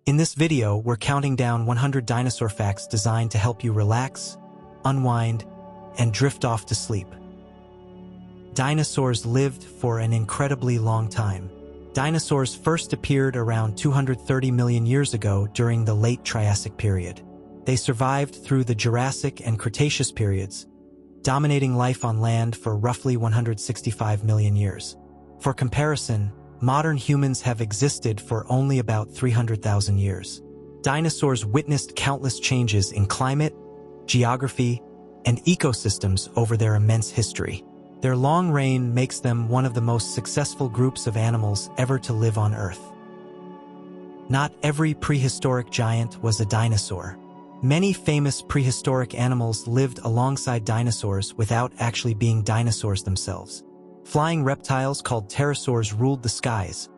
In this video, we're counting down 100 dinosaur facts designed to help you relax, unwind, and drift off to sleep. Dinosaurs lived for an incredibly long time. Dinosaurs first appeared around 230 million years ago during the late Triassic period. They survived through the Jurassic and Cretaceous periods, dominating life on land for roughly 165 million years. For comparison, modern humans have existed for only about 300,000 years. Dinosaurs witnessed countless changes in climate, geography, and ecosystems over their immense history. Their long reign makes them one of the most successful groups of animals ever to live on Earth. Not every prehistoric giant was a dinosaur. Many famous prehistoric animals lived alongside dinosaurs without actually being dinosaurs themselves. Flying reptiles called pterosaurs ruled the skies,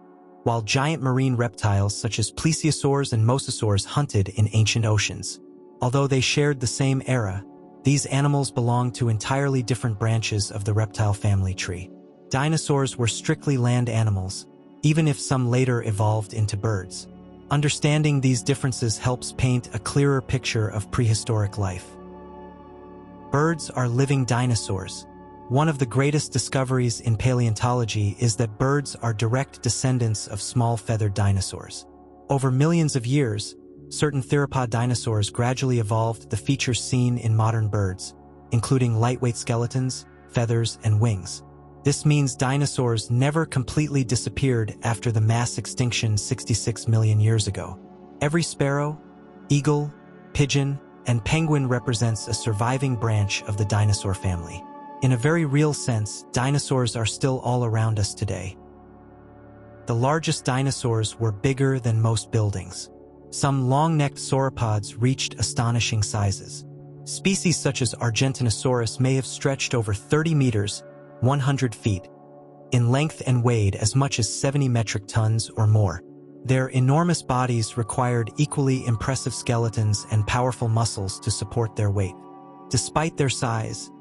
while giant marine reptiles such as plesiosaurs and mosasaurs hunted in ancient oceans. Although they shared the same era, these animals belonged to entirely different branches of the reptile family tree. Dinosaurs were strictly land animals, even if some later evolved into birds. Understanding these differences helps paint a clearer picture of prehistoric life. Birds are living dinosaurs. One of the greatest discoveries in paleontology is that birds are direct descendants of small feathered dinosaurs. Over millions of years, certain theropod dinosaurs gradually evolved the features seen in modern birds, including lightweight skeletons, feathers, and wings. This means dinosaurs never completely disappeared after the mass extinction 66 million years ago. Every sparrow, eagle, pigeon, and penguin represents a surviving branch of the dinosaur family. In a very real sense, dinosaurs are still all around us today. The largest dinosaurs were bigger than most buildings. Some long-necked sauropods reached astonishing sizes. Species such as Argentinosaurus may have stretched over 30 meters, 100 feet, in length and weighed as much as 70 metric tons or more. Their enormous bodies required equally impressive skeletons and powerful muscles to support their weight. Despite their size,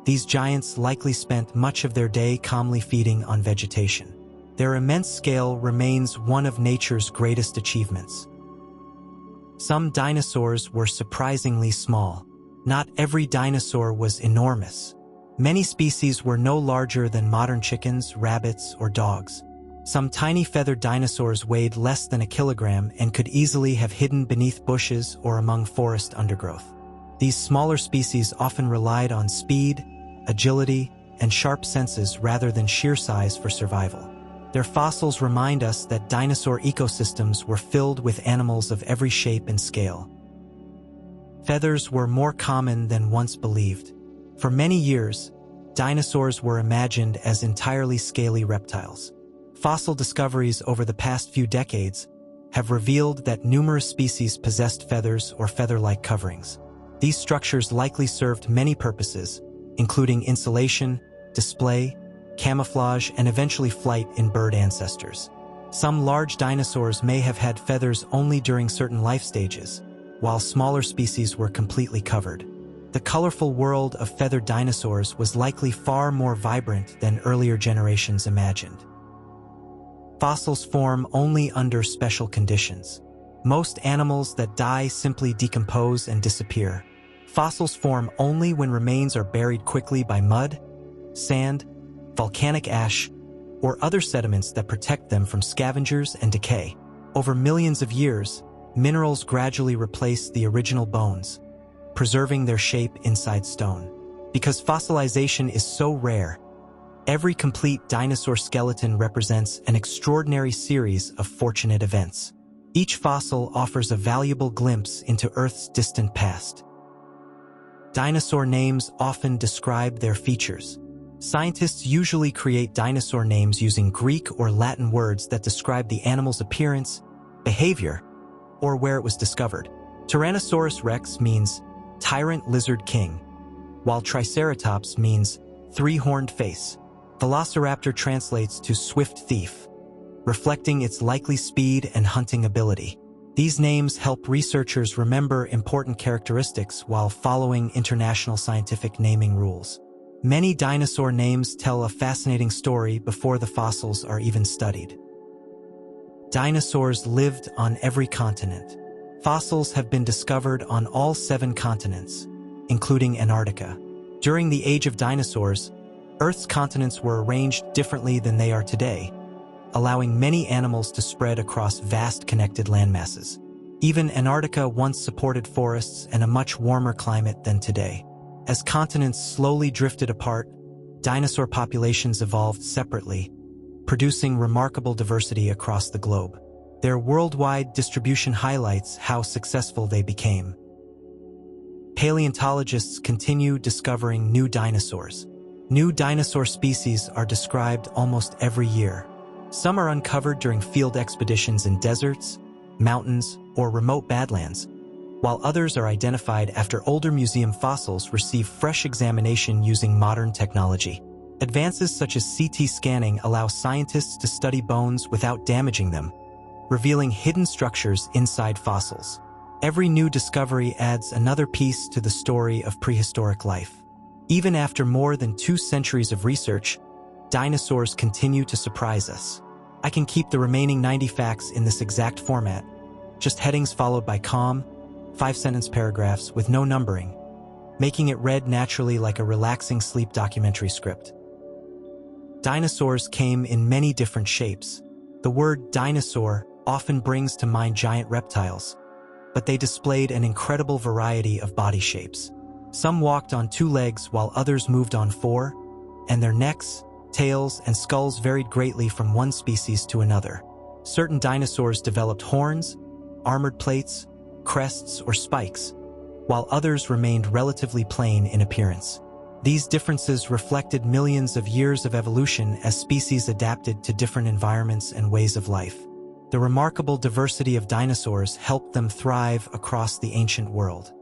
these giants likely spent much of their day calmly feeding on vegetation. Their immense scale remains one of nature's greatest achievements. Some dinosaurs were surprisingly small. Not every dinosaur was enormous. Many species were no larger than modern chickens, rabbits, or dogs. Some tiny feathered dinosaurs weighed less than a kilogram and could easily have hidden beneath bushes or among forest undergrowth. These smaller species often relied on speed, agility, and sharp senses rather than sheer size for survival. Their fossils remind us that dinosaur ecosystems were filled with animals of every shape and scale. Feathers were more common than once believed. For many years, dinosaurs were imagined as entirely scaly reptiles. Fossil discoveries over the past few decades have revealed that numerous species possessed feathers or feather-like coverings. These structures likely served many purposes, including insulation, display, camouflage, and eventually flight in bird ancestors. Some large dinosaurs may have had feathers only during certain life stages, while smaller species were completely covered. The colorful world of feathered dinosaurs was likely far more vibrant than earlier generations imagined. Fossils form only under special conditions. Most animals that die simply decompose and disappear. Fossils form only when remains are buried quickly by mud, sand, volcanic ash, or other sediments that protect them from scavengers and decay. Over millions of years, minerals gradually replace the original bones, preserving their shape inside stone. Because fossilization is so rare, every complete dinosaur skeleton represents an extraordinary series of fortunate events. Each fossil offers a valuable glimpse into Earth's distant past. Dinosaur names often describe their features. Scientists usually create dinosaur names using Greek or Latin words that describe the animal's appearance, behavior, or where it was discovered. Tyrannosaurus rex means tyrant lizard king, while Triceratops means three-horned face. Velociraptor translates to swift thief, reflecting its likely speed and hunting ability. These names help researchers remember important characteristics while following international scientific naming rules. Many dinosaur names tell a fascinating story before the fossils are even studied. Dinosaurs lived on every continent. Fossils have been discovered on all 7 continents, including Antarctica. During the age of dinosaurs, Earth's continents were arranged differently than they are today, allowing many animals to spread across vast connected landmasses. Even Antarctica once supported forests and a much warmer climate than today. As continents slowly drifted apart, dinosaur populations evolved separately, producing remarkable diversity across the globe. Their worldwide distribution highlights how successful they became. Paleontologists continue discovering new dinosaurs. New dinosaur species are described almost every year. Some are uncovered during field expeditions in deserts, mountains, or remote badlands, while others are identified after older museum fossils receive fresh examination using modern technology. Advances such as CT scanning allow scientists to study bones without damaging them, revealing hidden structures inside fossils. Every new discovery adds another piece to the story of prehistoric life. Even after more than 2 centuries of research, dinosaurs continue to surprise us. I can keep the remaining 90 facts in this exact format, just headings followed by calm, 5-sentence paragraphs with no numbering, making it read naturally like a relaxing sleep documentary script. Dinosaurs came in many different shapes. The word dinosaur often brings to mind giant reptiles, but they displayed an incredible variety of body shapes. Some walked on 2 legs while others moved on 4, and their necks, tails, and skulls varied greatly from one species to another. Certain dinosaurs developed horns, armored plates, crests, or spikes, while others remained relatively plain in appearance. These differences reflected millions of years of evolution as species adapted to different environments and ways of life. The remarkable diversity of dinosaurs helped them thrive across the ancient world.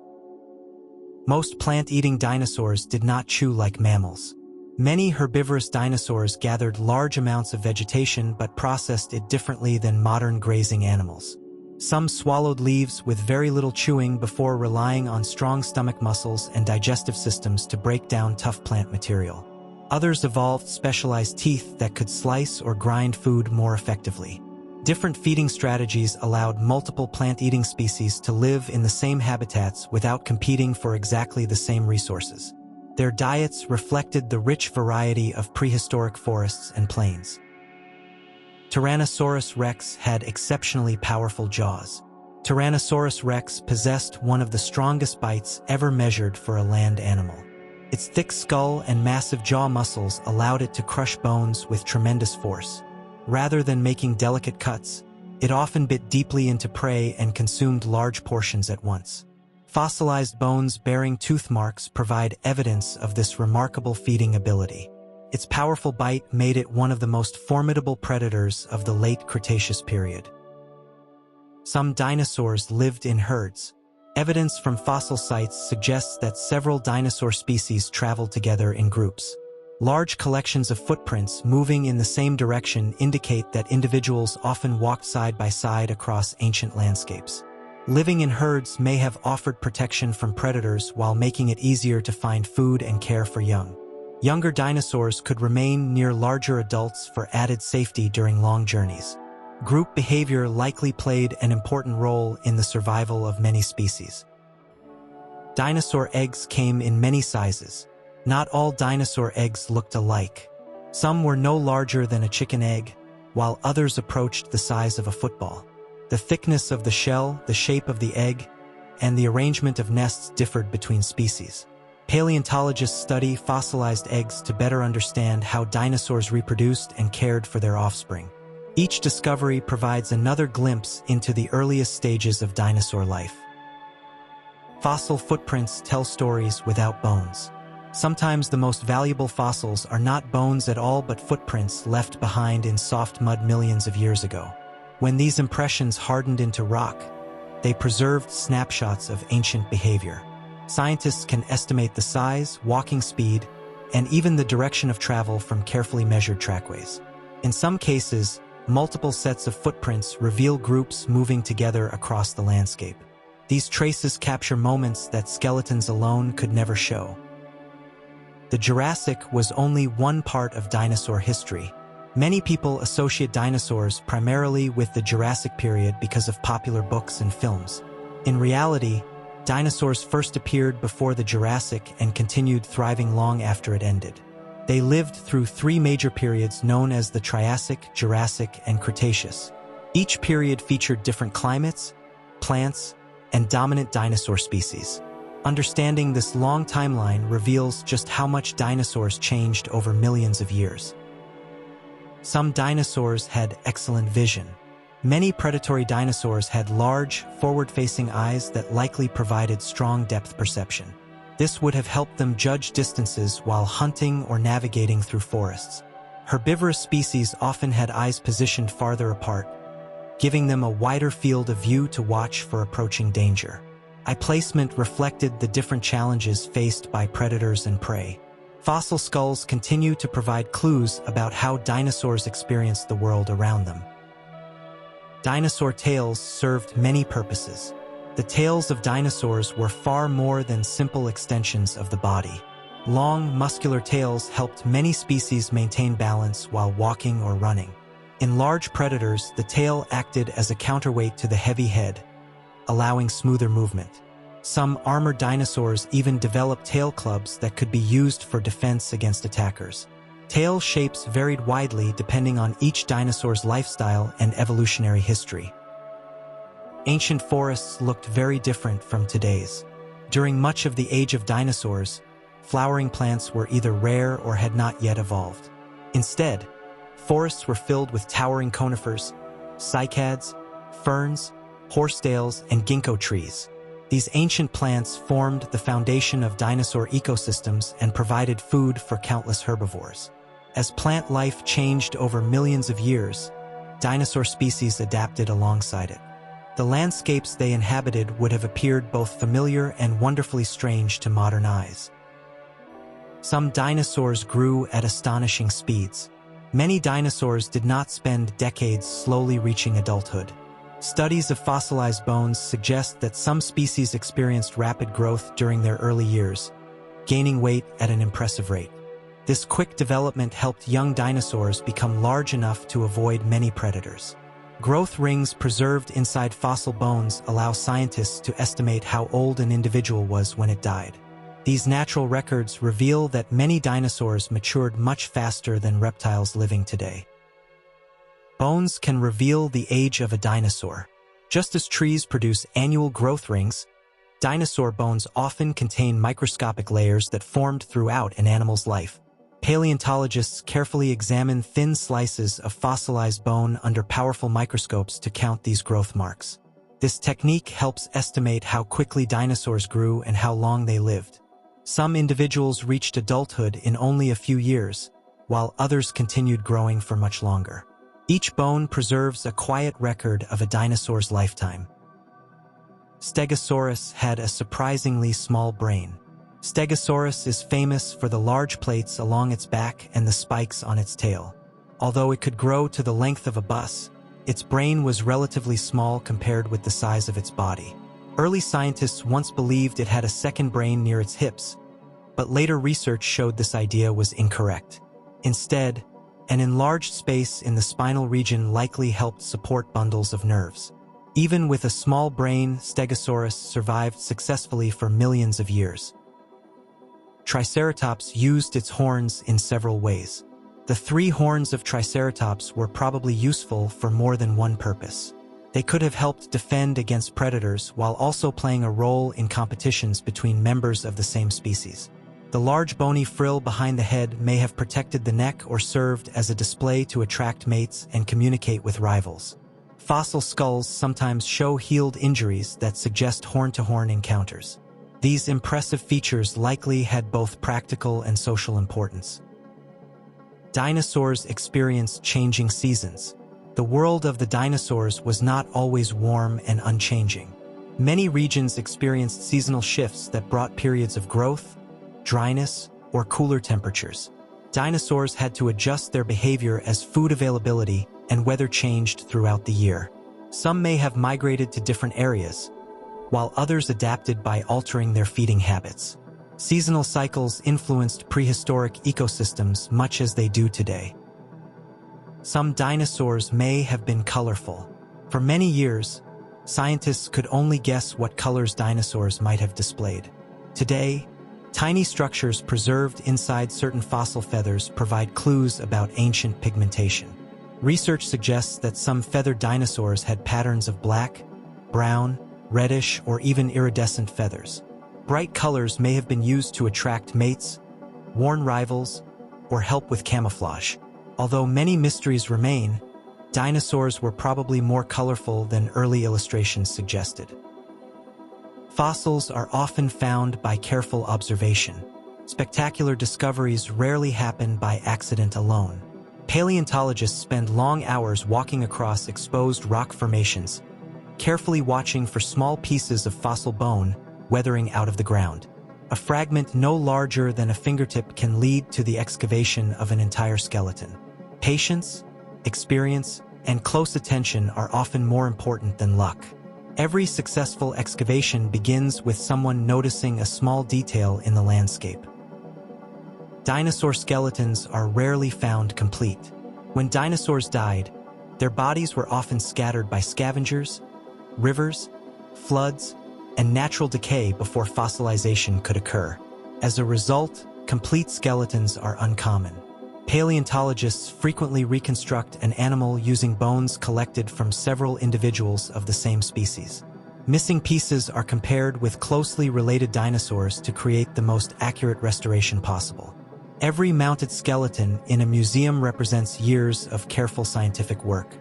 Most plant-eating dinosaurs did not chew like mammals. Many herbivorous dinosaurs gathered large amounts of vegetation but processed it differently than modern grazing animals. Some swallowed leaves with very little chewing before relying on strong stomach muscles and digestive systems to break down tough plant material. Others evolved specialized teeth that could slice or grind food more effectively. Different feeding strategies allowed multiple plant-eating species to live in the same habitats without competing for exactly the same resources. Their diets reflected the rich variety of prehistoric forests and plains. Tyrannosaurus rex had exceptionally powerful jaws. Tyrannosaurus rex possessed one of the strongest bites ever measured for a land animal. Its thick skull and massive jaw muscles allowed it to crush bones with tremendous force. Rather than making delicate cuts, it often bit deeply into prey and consumed large portions at once. Fossilized bones bearing tooth marks provide evidence of this remarkable feeding ability. Its powerful bite made it one of the most formidable predators of the late Cretaceous period. Some dinosaurs lived in herds. Evidence from fossil sites suggests that several dinosaur species traveled together in groups. Large collections of footprints moving in the same direction indicate that individuals often walked side by side across ancient landscapes. Living in herds may have offered protection from predators while making it easier to find food and care for young. Younger dinosaurs could remain near larger adults for added safety during long journeys. Group behavior likely played an important role in the survival of many species. Dinosaur eggs came in many sizes. Not all dinosaur eggs looked alike. Some were no larger than a chicken egg, while others approached the size of a football. The thickness of the shell, the shape of the egg, and the arrangement of nests differed between species. Paleontologists study fossilized eggs to better understand how dinosaurs reproduced and cared for their offspring. Each discovery provides another glimpse into the earliest stages of dinosaur life. Fossil footprints tell stories without bones. Sometimes the most valuable fossils are not bones at all but footprints left behind in soft mud millions of years ago. When these impressions hardened into rock, they preserved snapshots of ancient behavior. Scientists can estimate the size, walking speed, and even the direction of travel from carefully measured trackways. In some cases, multiple sets of footprints reveal groups moving together across the landscape. These traces capture moments that skeletons alone could never show. The Jurassic was only one part of dinosaur history. Many people associate dinosaurs primarily with the Jurassic period because of popular books and films. In reality, dinosaurs first appeared before the Jurassic and continued thriving long after it ended. They lived through three major periods known as the Triassic, Jurassic, and Cretaceous. Each period featured different climates, plants, and dominant dinosaur species. Understanding this long timeline reveals just how much dinosaurs changed over millions of years. Some dinosaurs had excellent vision. Many predatory dinosaurs had large, forward-facing eyes that likely provided strong depth perception. This would have helped them judge distances while hunting or navigating through forests. Herbivorous species often had eyes positioned farther apart, giving them a wider field of view to watch for approaching danger. Eye placement reflected the different challenges faced by predators and prey. Fossil skulls continue to provide clues about how dinosaurs experienced the world around them. Dinosaur tails served many purposes. The tails of dinosaurs were far more than simple extensions of the body. Long, muscular tails helped many species maintain balance while walking or running. In large predators, the tail acted as a counterweight to the heavy head, allowing smoother movement. Some armored dinosaurs even developed tail clubs that could be used for defense against attackers. Tail shapes varied widely depending on each dinosaur's lifestyle and evolutionary history. Ancient forests looked very different from today's. During much of the age of dinosaurs, flowering plants were either rare or had not yet evolved. Instead, forests were filled with towering conifers, cycads, ferns, horsetails, and ginkgo trees. These ancient plants formed the foundation of dinosaur ecosystems and provided food for countless herbivores. As plant life changed over millions of years, dinosaur species adapted alongside it. The landscapes they inhabited would have appeared both familiar and wonderfully strange to modern eyes. Some dinosaurs grew at astonishing speeds. Many dinosaurs did not spend decades slowly reaching adulthood. Studies of fossilized bones suggest that some species experienced rapid growth during their early years, gaining weight at an impressive rate. This quick development helped young dinosaurs become large enough to avoid many predators. Growth rings preserved inside fossil bones allow scientists to estimate how old an individual was when it died. These natural records reveal that many dinosaurs matured much faster than reptiles living today. Bones can reveal the age of a dinosaur. Just as trees produce annual growth rings, dinosaur bones often contain microscopic layers that formed throughout an animal's life. Paleontologists carefully examine thin slices of fossilized bone under powerful microscopes to count these growth marks. This technique helps estimate how quickly dinosaurs grew and how long they lived. Some individuals reached adulthood in only a few years, while others continued growing for much longer. Each bone preserves a quiet record of a dinosaur's lifetime. Stegosaurus had a surprisingly small brain. Stegosaurus is famous for the large plates along its back and the spikes on its tail. Although it could grow to the length of a bus, its brain was relatively small compared with the size of its body. Early scientists once believed it had a second brain near its hips, but later research showed this idea was incorrect. Instead, an enlarged space in the spinal region likely helped support bundles of nerves. Even with a small brain, Stegosaurus survived successfully for millions of years. Triceratops used its horns in several ways. The 3 horns of Triceratops were probably useful for more than one purpose. They could have helped defend against predators while also playing a role in competitions between members of the same species. The large bony frill behind the head may have protected the neck or served as a display to attract mates and communicate with rivals. Fossil skulls sometimes show healed injuries that suggest horn-to-horn encounters. These impressive features likely had both practical and social importance. Dinosaurs experienced changing seasons. The world of the dinosaurs was not always warm and unchanging. Many regions experienced seasonal shifts that brought periods of growth, dryness, or cooler temperatures. Dinosaurs had to adjust their behavior as food availability and weather changed throughout the year. Some may have migrated to different areas, while others adapted by altering their feeding habits. Seasonal cycles influenced prehistoric ecosystems much as they do today. Some dinosaurs may have been colorful. For many years, scientists could only guess what colors dinosaurs might have displayed. Today, tiny structures preserved inside certain fossil feathers provide clues about ancient pigmentation. Research suggests that some feathered dinosaurs had patterns of black, brown, reddish, or even iridescent feathers. Bright colors may have been used to attract mates, warn rivals, or help with camouflage. Although many mysteries remain, dinosaurs were probably more colorful than early illustrations suggested. Fossils are often found by careful observation. Spectacular discoveries rarely happen by accident alone. Paleontologists spend long hours walking across exposed rock formations, carefully watching for small pieces of fossil bone weathering out of the ground. A fragment no larger than a fingertip can lead to the excavation of an entire skeleton. Patience, experience, and close attention are often more important than luck. Every successful excavation begins with someone noticing a small detail in the landscape. Dinosaur skeletons are rarely found complete. When dinosaurs died, their bodies were often scattered by scavengers, rivers, floods, and natural decay before fossilization could occur. As a result, complete skeletons are uncommon. Paleontologists frequently reconstruct an animal using bones collected from several individuals of the same species. Missing pieces are compared with closely related dinosaurs to create the most accurate restoration possible. Every mounted skeleton in a museum represents years of careful scientific work.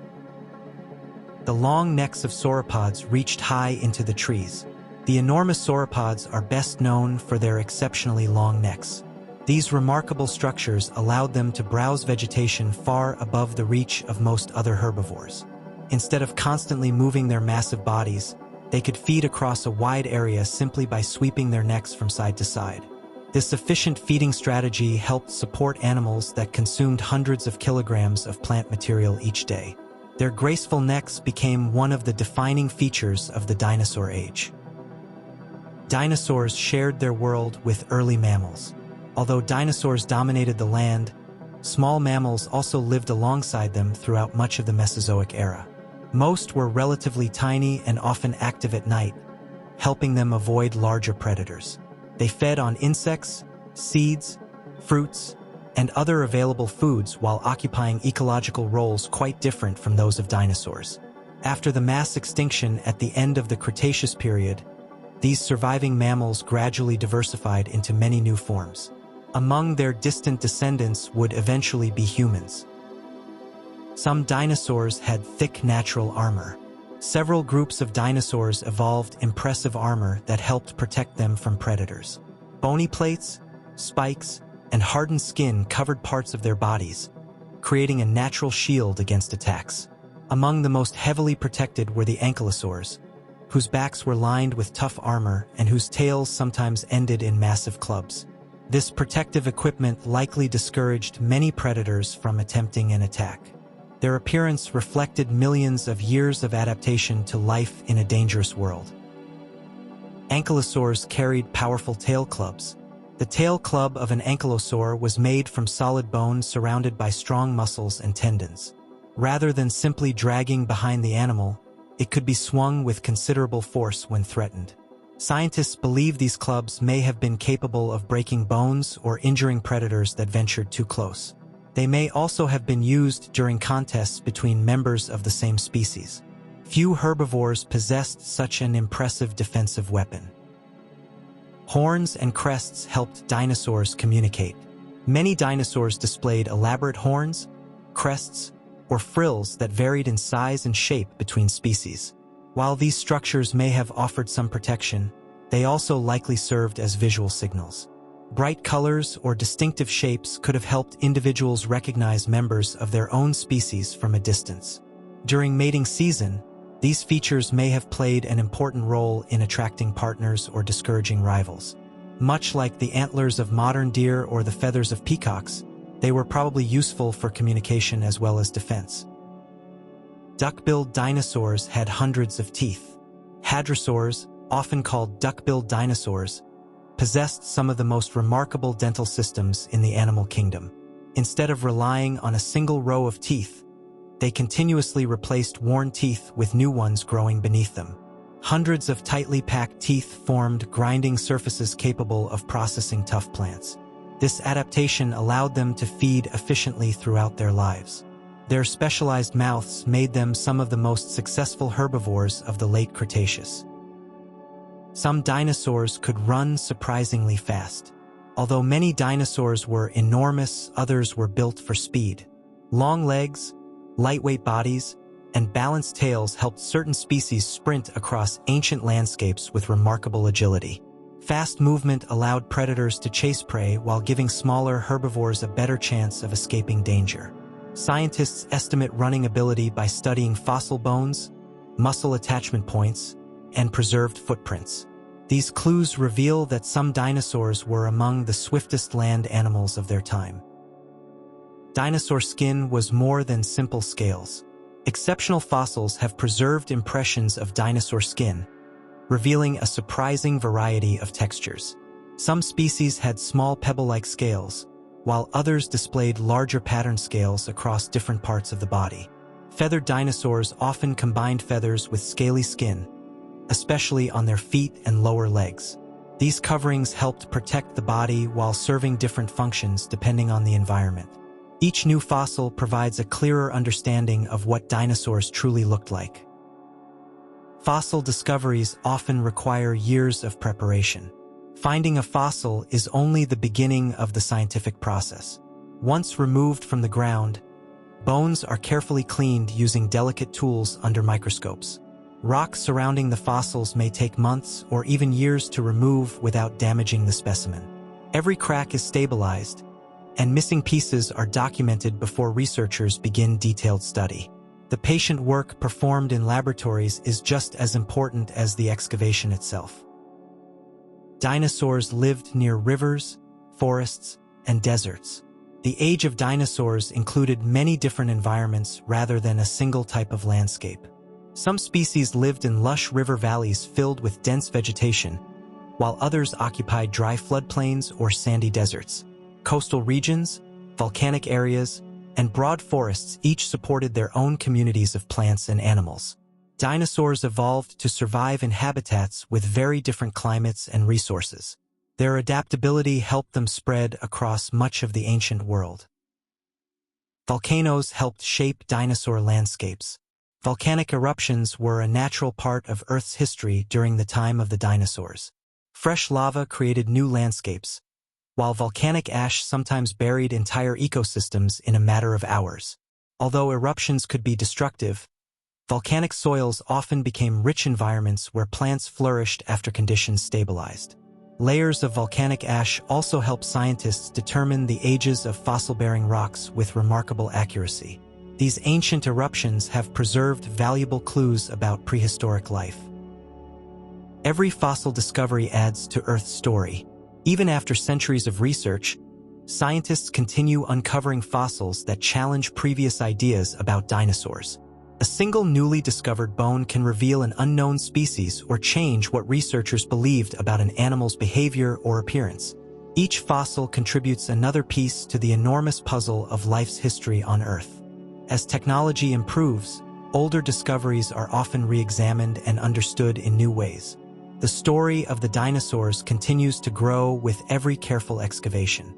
The long necks of sauropods reached high into the trees. The enormous sauropods are best known for their exceptionally long necks. These remarkable structures allowed them to browse vegetation far above the reach of most other herbivores. Instead of constantly moving their massive bodies, they could feed across a wide area simply by sweeping their necks from side to side. This efficient feeding strategy helped support animals that consumed hundreds of kilograms of plant material each day. Their graceful necks became one of the defining features of the dinosaur age. Dinosaurs shared their world with early mammals. Although dinosaurs dominated the land, small mammals also lived alongside them throughout much of the Mesozoic era. Most were relatively tiny and often active at night, helping them avoid larger predators. They fed on insects, seeds, fruits, and other available foods while occupying ecological roles quite different from those of dinosaurs. After the mass extinction at the end of the Cretaceous period, these surviving mammals gradually diversified into many new forms. Among their distant descendants would eventually be humans. Some dinosaurs had thick natural armor. Several groups of dinosaurs evolved impressive armor that helped protect them from predators. Bony plates, spikes, and hardened skin covered parts of their bodies, creating a natural shield against attacks. Among the most heavily protected were the ankylosaurs, whose backs were lined with tough armor and whose tails sometimes ended in massive clubs. This protective equipment likely discouraged many predators from attempting an attack. Their appearance reflected millions of years of adaptation to life in a dangerous world. Ankylosaurs carried powerful tail clubs. The tail club of an ankylosaur was made from solid bone surrounded by strong muscles and tendons. Rather than simply dragging behind the animal, it could be swung with considerable force when threatened. Scientists believe these clubs may have been capable of breaking bones or injuring predators that ventured too close. They may also have been used during contests between members of the same species. Few herbivores possessed such an impressive defensive weapon. Horns and crests helped dinosaurs communicate. Many dinosaurs displayed elaborate horns, crests, or frills that varied in size and shape between species. While these structures may have offered some protection, they also likely served as visual signals. Bright colors or distinctive shapes could have helped individuals recognize members of their own species from a distance. During mating season, these features may have played an important role in attracting partners or discouraging rivals. Much like the antlers of modern deer or the feathers of peacocks, they were probably useful for communication as well as defense. Duck-billed dinosaurs had hundreds of teeth. Hadrosaurs, often called duck-billed dinosaurs, possessed some of the most remarkable dental systems in the animal kingdom. Instead of relying on a single row of teeth, They continuously replaced worn teeth with new ones growing beneath them. Hundreds of tightly packed teeth formed grinding surfaces capable of processing tough plants. This adaptation allowed them to feed efficiently throughout their lives. Their specialized mouths made them some of the most successful herbivores of the late Cretaceous. Some dinosaurs could run surprisingly fast. Although many dinosaurs were enormous, others were built for speed. Long legs, lightweight bodies, and balanced tails helped certain species sprint across ancient landscapes with remarkable agility. Fast movement allowed predators to chase prey while giving smaller herbivores a better chance of escaping danger. Scientists estimate running ability by studying fossil bones, muscle attachment points, and preserved footprints. These clues reveal that some dinosaurs were among the swiftest land animals of their time. Dinosaur skin was more than simple scales. Exceptional fossils have preserved impressions of dinosaur skin, revealing a surprising variety of textures. Some species had small pebble-like scales, while others displayed larger pattern scales across different parts of the body. Feathered dinosaurs often combined feathers with scaly skin, especially on their feet and lower legs. These coverings helped protect the body while serving different functions depending on the environment. Each new fossil provides a clearer understanding of what dinosaurs truly looked like. Fossil discoveries often require years of preparation. Finding a fossil is only the beginning of the scientific process. Once removed from the ground, bones are carefully cleaned using delicate tools under microscopes. Rocks surrounding the fossils may take months or even years to remove without damaging the specimen. Every crack is stabilized, and missing pieces are documented before researchers begin detailed study. The patient work performed in laboratories is just as important as the excavation itself. Dinosaurs lived near rivers, forests, and deserts. The age of dinosaurs included many different environments rather than a single type of landscape. Some species lived in lush river valleys filled with dense vegetation, while others occupied dry floodplains or sandy deserts. Coastal regions, volcanic areas, and broad forests each supported their own communities of plants and animals. Dinosaurs evolved to survive in habitats with very different climates and resources. Their adaptability helped them spread across much of the ancient world. Volcanoes helped shape dinosaur landscapes. Volcanic eruptions were a natural part of Earth's history during the time of the dinosaurs. Fresh lava created new landscapes, while volcanic ash sometimes buried entire ecosystems in a matter of hours. Although eruptions could be destructive, volcanic soils often became rich environments where plants flourished after conditions stabilized. Layers of volcanic ash also help scientists determine the ages of fossil-bearing rocks with remarkable accuracy. These ancient eruptions have preserved valuable clues about prehistoric life. Every fossil discovery adds to Earth's story. Even after centuries of research, scientists continue uncovering fossils that challenge previous ideas about dinosaurs. A single newly discovered bone can reveal an unknown species or change what researchers believed about an animal's behavior or appearance. Each fossil contributes another piece to the enormous puzzle of life's history on Earth. As technology improves, older discoveries are often re-examined and understood in new ways. The story of the dinosaurs continues to grow with every careful excavation.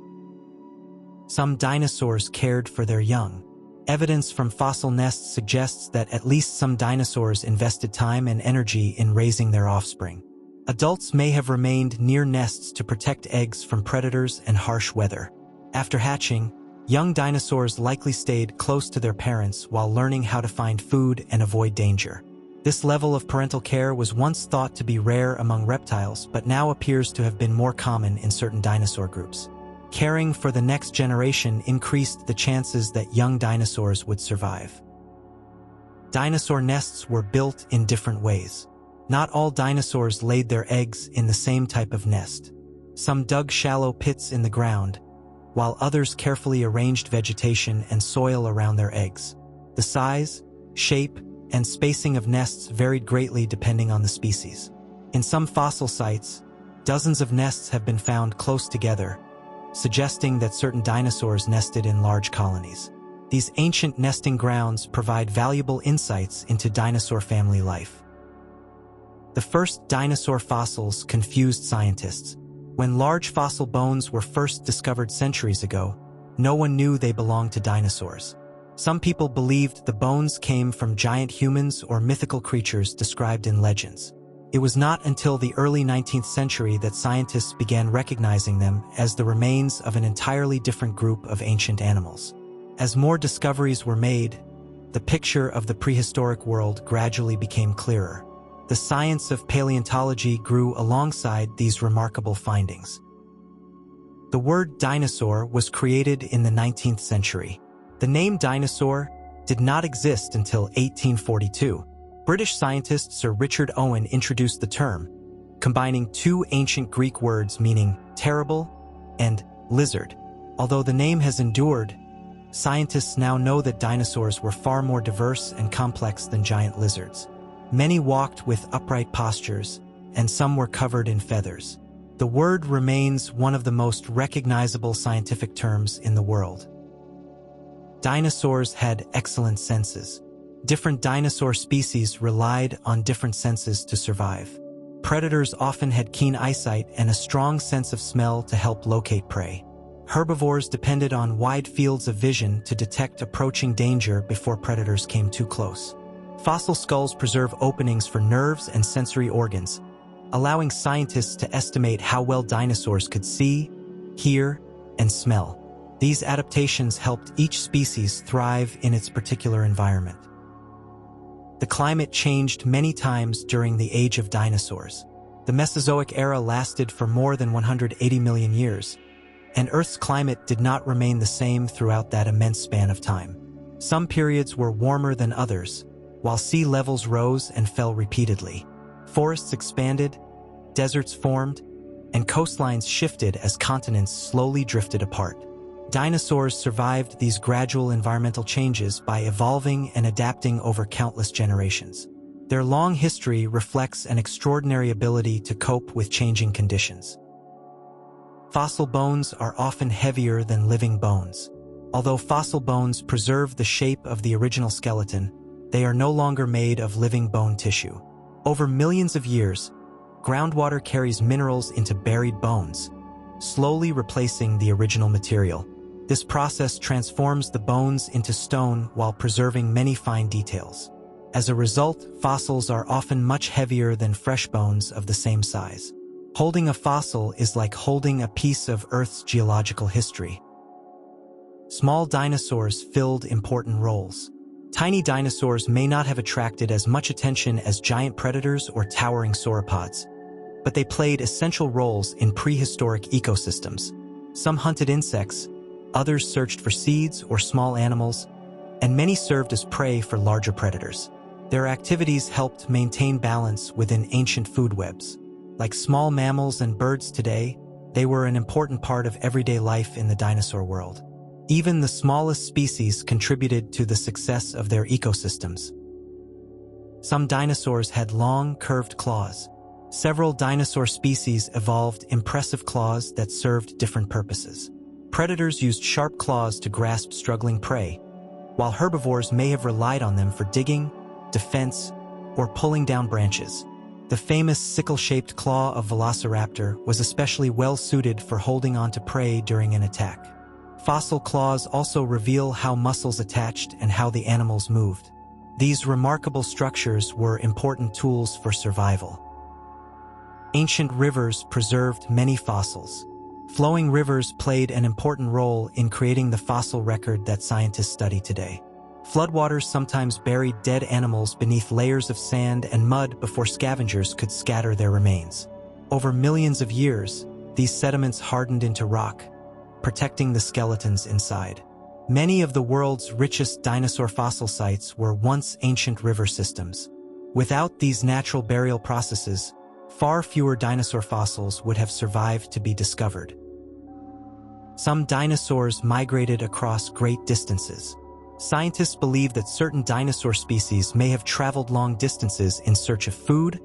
Some dinosaurs cared for their young. Evidence from fossil nests suggests that at least some dinosaurs invested time and energy in raising their offspring. Adults may have remained near nests to protect eggs from predators and harsh weather. After hatching, young dinosaurs likely stayed close to their parents while learning how to find food and avoid danger. This level of parental care was once thought to be rare among reptiles, but now appears to have been more common in certain dinosaur groups. Caring for the next generation increased the chances that young dinosaurs would survive. Dinosaur nests were built in different ways. Not all dinosaurs laid their eggs in the same type of nest. Some dug shallow pits in the ground, while others carefully arranged vegetation and soil around their eggs. The size, shape, and spacing of nests varied greatly depending on the species. In some fossil sites, dozens of nests have been found close together, suggesting that certain dinosaurs nested in large colonies. These ancient nesting grounds provide valuable insights into dinosaur family life. The first dinosaur fossils confused scientists. When large fossil bones were first discovered centuries ago, no one knew they belonged to dinosaurs. Some people believed the bones came from giant humans or mythical creatures described in legends. It was not until the early 19th century that scientists began recognizing them as the remains of an entirely different group of ancient animals. As more discoveries were made, the picture of the prehistoric world gradually became clearer. The science of paleontology grew alongside these remarkable findings. The word dinosaur was created in the 19th century. The name dinosaur did not exist until 1842. British scientist Sir Richard Owen introduced the term, combining two ancient Greek words meaning terrible and lizard. Although the name has endured, scientists now know that dinosaurs were far more diverse and complex than giant lizards. Many walked with upright postures, and some were covered in feathers. The word remains one of the most recognizable scientific terms in the world. Dinosaurs had excellent senses. Different dinosaur species relied on different senses to survive. Predators often had keen eyesight and a strong sense of smell to help locate prey. Herbivores depended on wide fields of vision to detect approaching danger before predators came too close. Fossil skulls preserve openings for nerves and sensory organs, allowing scientists to estimate how well dinosaurs could see, hear, and smell. These adaptations helped each species thrive in its particular environment. The climate changed many times during the age of dinosaurs. The Mesozoic era lasted for more than 180 million years, and Earth's climate did not remain the same throughout that immense span of time. Some periods were warmer than others, while sea levels rose and fell repeatedly. Forests expanded, deserts formed, and coastlines shifted as continents slowly drifted apart. Dinosaurs survived these gradual environmental changes by evolving and adapting over countless generations. Their long history reflects an extraordinary ability to cope with changing conditions. Fossil bones are often heavier than living bones. Although fossil bones preserve the shape of the original skeleton, they are no longer made of living bone tissue. Over millions of years, groundwater carries minerals into buried bones, slowly replacing the original material. This process transforms the bones into stone while preserving many fine details. As a result, fossils are often much heavier than fresh bones of the same size. Holding a fossil is like holding a piece of Earth's geological history. Small dinosaurs filled important roles. Tiny dinosaurs may not have attracted as much attention as giant predators or towering sauropods, but they played essential roles in prehistoric ecosystems. Some hunted insects, others searched for seeds or small animals, and many served as prey for larger predators. Their activities helped maintain balance within ancient food webs. Like small mammals and birds today, they were an important part of everyday life in the dinosaur world. Even the smallest species contributed to the success of their ecosystems. Some dinosaurs had long, curved claws. Several dinosaur species evolved impressive claws that served different purposes. Predators used sharp claws to grasp struggling prey, while herbivores may have relied on them for digging, defense, or pulling down branches. The famous sickle-shaped claw of Velociraptor was especially well-suited for holding on to prey during an attack. Fossil claws also reveal how muscles attached and how the animals moved. These remarkable structures were important tools for survival. Ancient rivers preserved many fossils. Flowing rivers played an important role in creating the fossil record that scientists study today. Floodwaters sometimes buried dead animals beneath layers of sand and mud before scavengers could scatter their remains. Over millions of years, these sediments hardened into rock, protecting the skeletons inside. Many of the world's richest dinosaur fossil sites were once ancient river systems. Without these natural burial processes, far fewer dinosaur fossils would have survived to be discovered. Some dinosaurs migrated across great distances. Scientists believe that certain dinosaur species may have traveled long distances in search of food,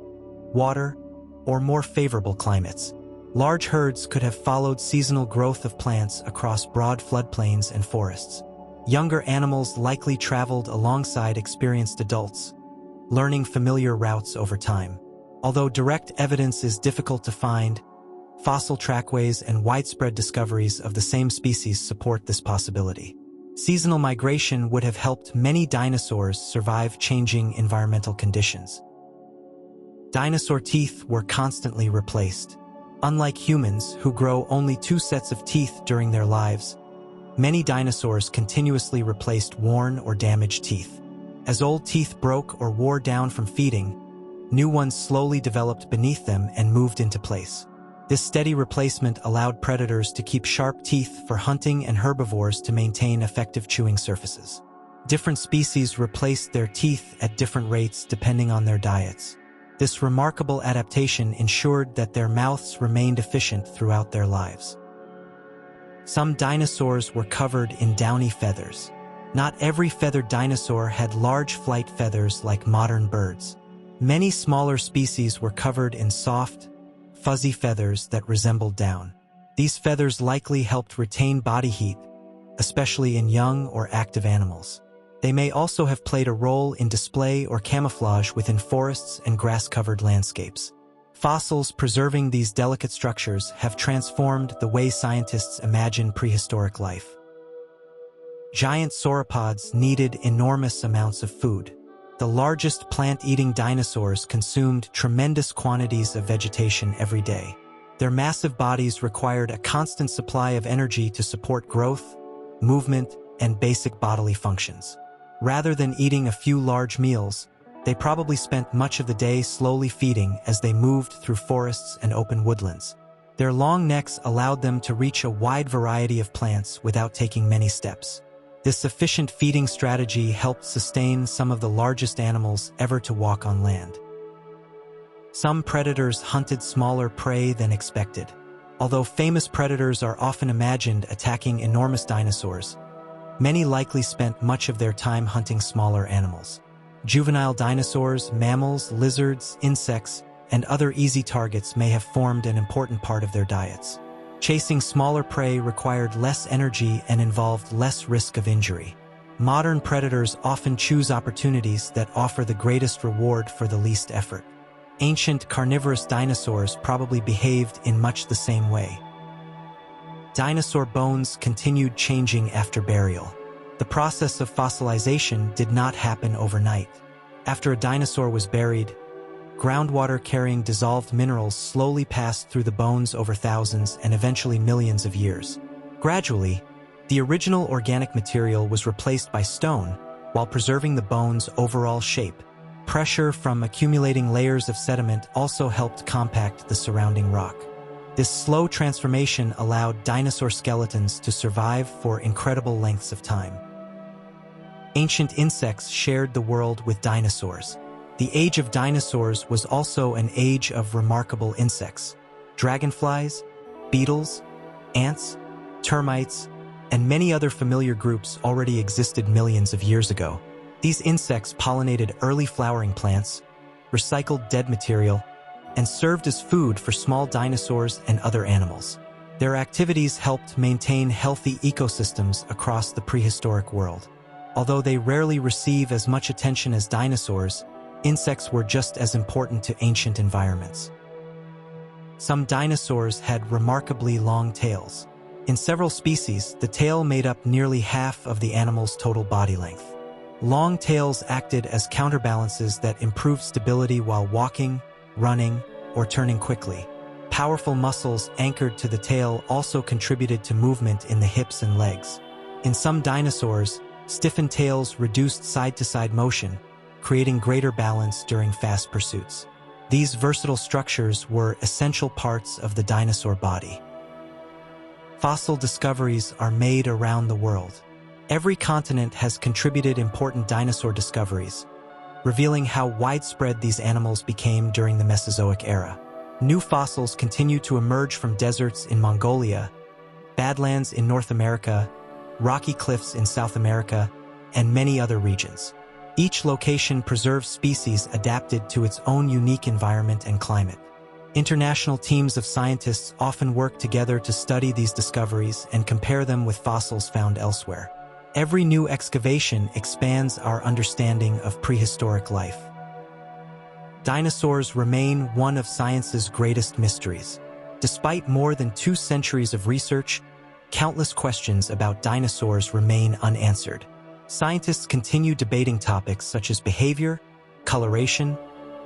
water, or more favorable climates. Large herds could have followed seasonal growth of plants across broad floodplains and forests. Younger animals likely traveled alongside experienced adults, learning familiar routes over time. Although direct evidence is difficult to find, fossil trackways and widespread discoveries of the same species support this possibility. Seasonal migration would have helped many dinosaurs survive changing environmental conditions. Dinosaur teeth were constantly replaced. Unlike humans, who grow only 2 sets of teeth during their lives, many dinosaurs continuously replaced worn or damaged teeth. As old teeth broke or wore down from feeding, new ones slowly developed beneath them and moved into place. This steady replacement allowed predators to keep sharp teeth for hunting and herbivores to maintain effective chewing surfaces. Different species replaced their teeth at different rates depending on their diets. This remarkable adaptation ensured that their mouths remained efficient throughout their lives. Some dinosaurs were covered in downy feathers. Not every feathered dinosaur had large flight feathers like modern birds. Many smaller species were covered in soft, fuzzy feathers that resembled down. These feathers likely helped retain body heat, especially in young or active animals. They may also have played a role in display or camouflage within forests and grass-covered landscapes. Fossils preserving these delicate structures have transformed the way scientists imagine prehistoric life. Giant sauropods needed enormous amounts of food. The largest plant-eating dinosaurs consumed tremendous quantities of vegetation every day. Their massive bodies required a constant supply of energy to support growth, movement, and basic bodily functions. Rather than eating a few large meals, they probably spent much of the day slowly feeding as they moved through forests and open woodlands. Their long necks allowed them to reach a wide variety of plants without taking many steps. This efficient feeding strategy helped sustain some of the largest animals ever to walk on land. Some predators hunted smaller prey than expected. Although famous predators are often imagined attacking enormous dinosaurs, many likely spent much of their time hunting smaller animals. Juvenile dinosaurs, mammals, lizards, insects, and other easy targets may have formed an important part of their diets. Chasing smaller prey required less energy and involved less risk of injury. Modern predators often choose opportunities that offer the greatest reward for the least effort. Ancient carnivorous dinosaurs probably behaved in much the same way. Dinosaur bones continued changing after burial. The process of fossilization did not happen overnight. After a dinosaur was buried, groundwater carrying dissolved minerals slowly passed through the bones over thousands and eventually millions of years. Gradually, the original organic material was replaced by stone while preserving the bone's overall shape. Pressure from accumulating layers of sediment also helped compact the surrounding rock. This slow transformation allowed dinosaur skeletons to survive for incredible lengths of time. Ancient insects shared the world with dinosaurs. The age of dinosaurs was also an age of remarkable insects. Dragonflies, beetles, ants, termites, and many other familiar groups already existed millions of years ago. These insects pollinated early flowering plants, recycled dead material, and served as food for small dinosaurs and other animals. Their activities helped maintain healthy ecosystems across the prehistoric world. Although they rarely receive as much attention as dinosaurs, insects were just as important to ancient environments. Some dinosaurs had remarkably long tails. In several species, the tail made up nearly half of the animal's total body length. Long tails acted as counterbalances that improved stability while walking, running, or turning quickly. Powerful muscles anchored to the tail also contributed to movement in the hips and legs. In some dinosaurs, stiffened tails reduced side-to-side motion, creating greater balance during fast pursuits. These versatile structures were essential parts of the dinosaur body. Fossil discoveries are made around the world. Every continent has contributed important dinosaur discoveries, revealing how widespread these animals became during the Mesozoic era. New fossils continue to emerge from deserts in Mongolia, badlands in North America, rocky cliffs in South America, and many other regions. Each location preserves species adapted to its own unique environment and climate. International teams of scientists often work together to study these discoveries and compare them with fossils found elsewhere. Every new excavation expands our understanding of prehistoric life. Dinosaurs remain one of science's greatest mysteries. Despite more than 2 centuries of research, countless questions about dinosaurs remain unanswered. Scientists continue debating topics such as behavior, coloration,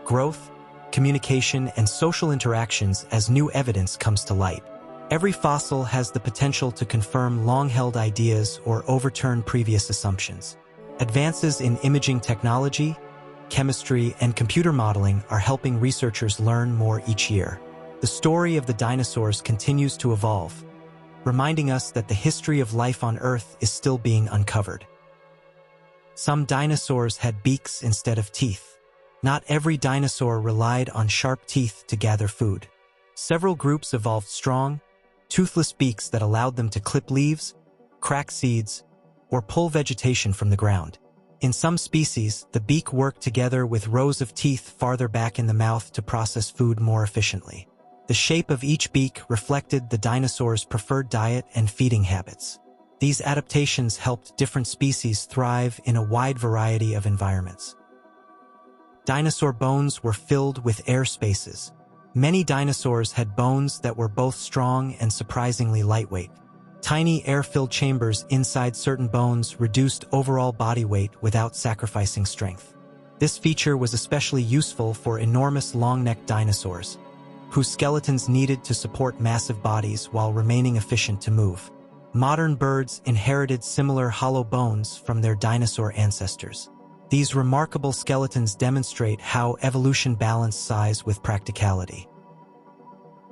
growth, communication, and social interactions as new evidence comes to light. Every fossil has the potential to confirm long-held ideas or overturn previous assumptions. Advances in imaging technology, chemistry, and computer modeling are helping researchers learn more each year. The story of the dinosaurs continues to evolve, reminding us that the history of life on Earth is still being uncovered. Some dinosaurs had beaks instead of teeth. Not every dinosaur relied on sharp teeth to gather food. Several groups evolved strong, toothless beaks that allowed them to clip leaves, crack seeds, or pull vegetation from the ground. In some species, the beak worked together with rows of teeth farther back in the mouth to process food more efficiently. The shape of each beak reflected the dinosaur's preferred diet and feeding habits. These adaptations helped different species thrive in a wide variety of environments. Dinosaur bones were filled with air spaces. Many dinosaurs had bones that were both strong and surprisingly lightweight. Tiny air-filled chambers inside certain bones reduced overall body weight without sacrificing strength. This feature was especially useful for enormous long-necked dinosaurs, whose skeletons needed to support massive bodies while remaining efficient to move. Modern birds inherited similar hollow bones from their dinosaur ancestors. These remarkable skeletons demonstrate how evolution balanced size with practicality.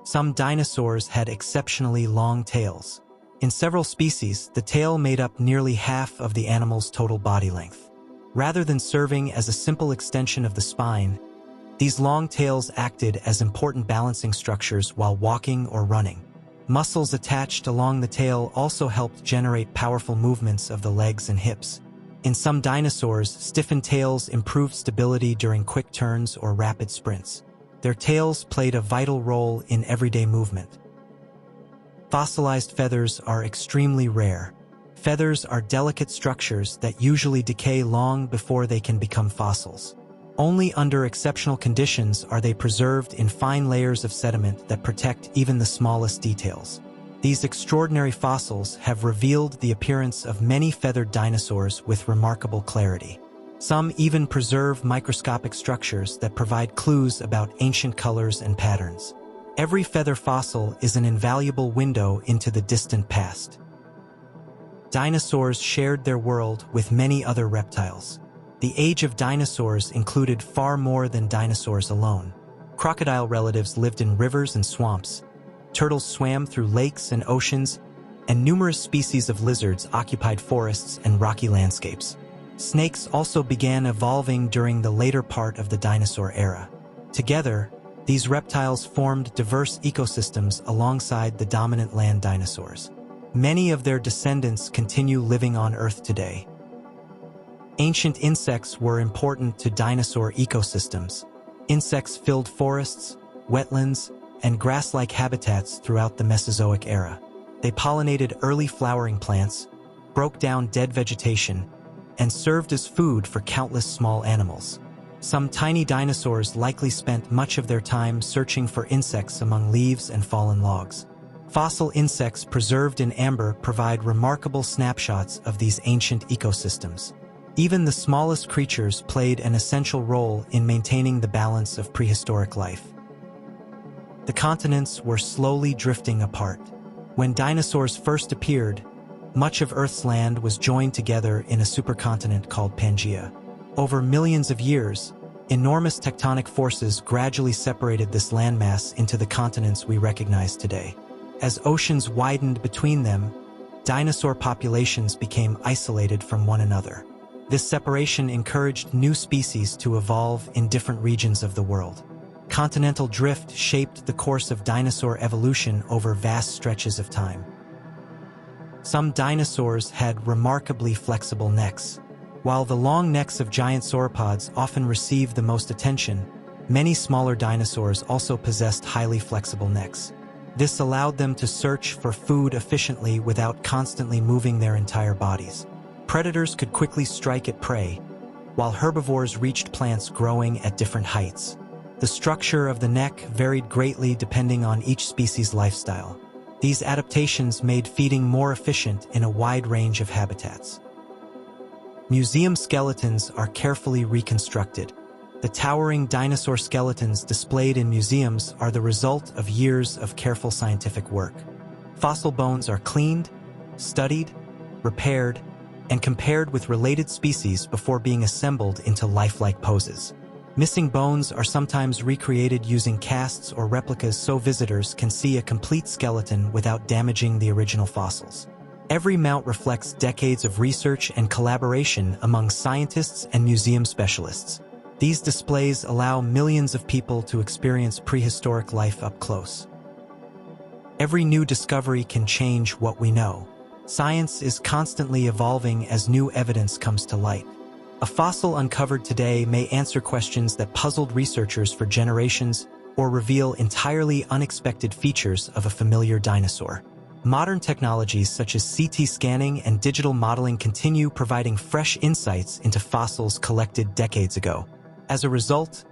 Some dinosaurs had exceptionally long tails. In several species, the tail made up nearly half of the animal's total body length. Rather than serving as a simple extension of the spine, these long tails acted as important balancing structures while walking or running. Muscles attached along the tail also helped generate powerful movements of the legs and hips. In some dinosaurs, stiffened tails improved stability during quick turns or rapid sprints. Their tails played a vital role in everyday movement. Fossilized feathers are extremely rare. Feathers are delicate structures that usually decay long before they can become fossils. Only under exceptional conditions are they preserved in fine layers of sediment that protect even the smallest details. These extraordinary fossils have revealed the appearance of many feathered dinosaurs with remarkable clarity. Some even preserve microscopic structures that provide clues about ancient colors and patterns. Every feather fossil is an invaluable window into the distant past. Dinosaurs shared their world with many other reptiles. The age of dinosaurs included far more than dinosaurs alone. Crocodile relatives lived in rivers and swamps. Turtles swam through lakes and oceans, and numerous species of lizards occupied forests and rocky landscapes. Snakes also began evolving during the later part of the dinosaur era. Together, these reptiles formed diverse ecosystems alongside the dominant land dinosaurs. Many of their descendants continue living on Earth today. Ancient insects were important to dinosaur ecosystems. Insects filled forests, wetlands, and grass-like habitats throughout the Mesozoic era. They pollinated early flowering plants, broke down dead vegetation, and served as food for countless small animals. Some tiny dinosaurs likely spent much of their time searching for insects among leaves and fallen logs. Fossil insects preserved in amber provide remarkable snapshots of these ancient ecosystems. Even the smallest creatures played an essential role in maintaining the balance of prehistoric life. The continents were slowly drifting apart. When dinosaurs first appeared, much of Earth's land was joined together in a supercontinent called Pangaea. Over millions of years, enormous tectonic forces gradually separated this landmass into the continents we recognize today. As oceans widened between them, dinosaur populations became isolated from one another. This separation encouraged new species to evolve in different regions of the world. Continental drift shaped the course of dinosaur evolution over vast stretches of time. Some dinosaurs had remarkably flexible necks. While the long necks of giant sauropods often received the most attention, many smaller dinosaurs also possessed highly flexible necks. This allowed them to search for food efficiently without constantly moving their entire bodies. Predators could quickly strike at prey, while herbivores reached plants growing at different heights. The structure of the neck varied greatly depending on each species' lifestyle. These adaptations made feeding more efficient in a wide range of habitats. Museum skeletons are carefully reconstructed. The towering dinosaur skeletons displayed in museums are the result of years of careful scientific work. Fossil bones are cleaned, studied, repaired, and compared with related species before being assembled into lifelike poses. Missing bones are sometimes recreated using casts or replicas so visitors can see a complete skeleton without damaging the original fossils. Every mount reflects decades of research and collaboration among scientists and museum specialists. These displays allow millions of people to experience prehistoric life up close. Every new discovery can change what we know. Science is constantly evolving as new evidence comes to light. A fossil uncovered today may answer questions that puzzled researchers for generations or reveal entirely unexpected features of a familiar dinosaur. Modern technologies such as CT scanning and digital modeling continue providing fresh insights into fossils collected decades ago. As a result,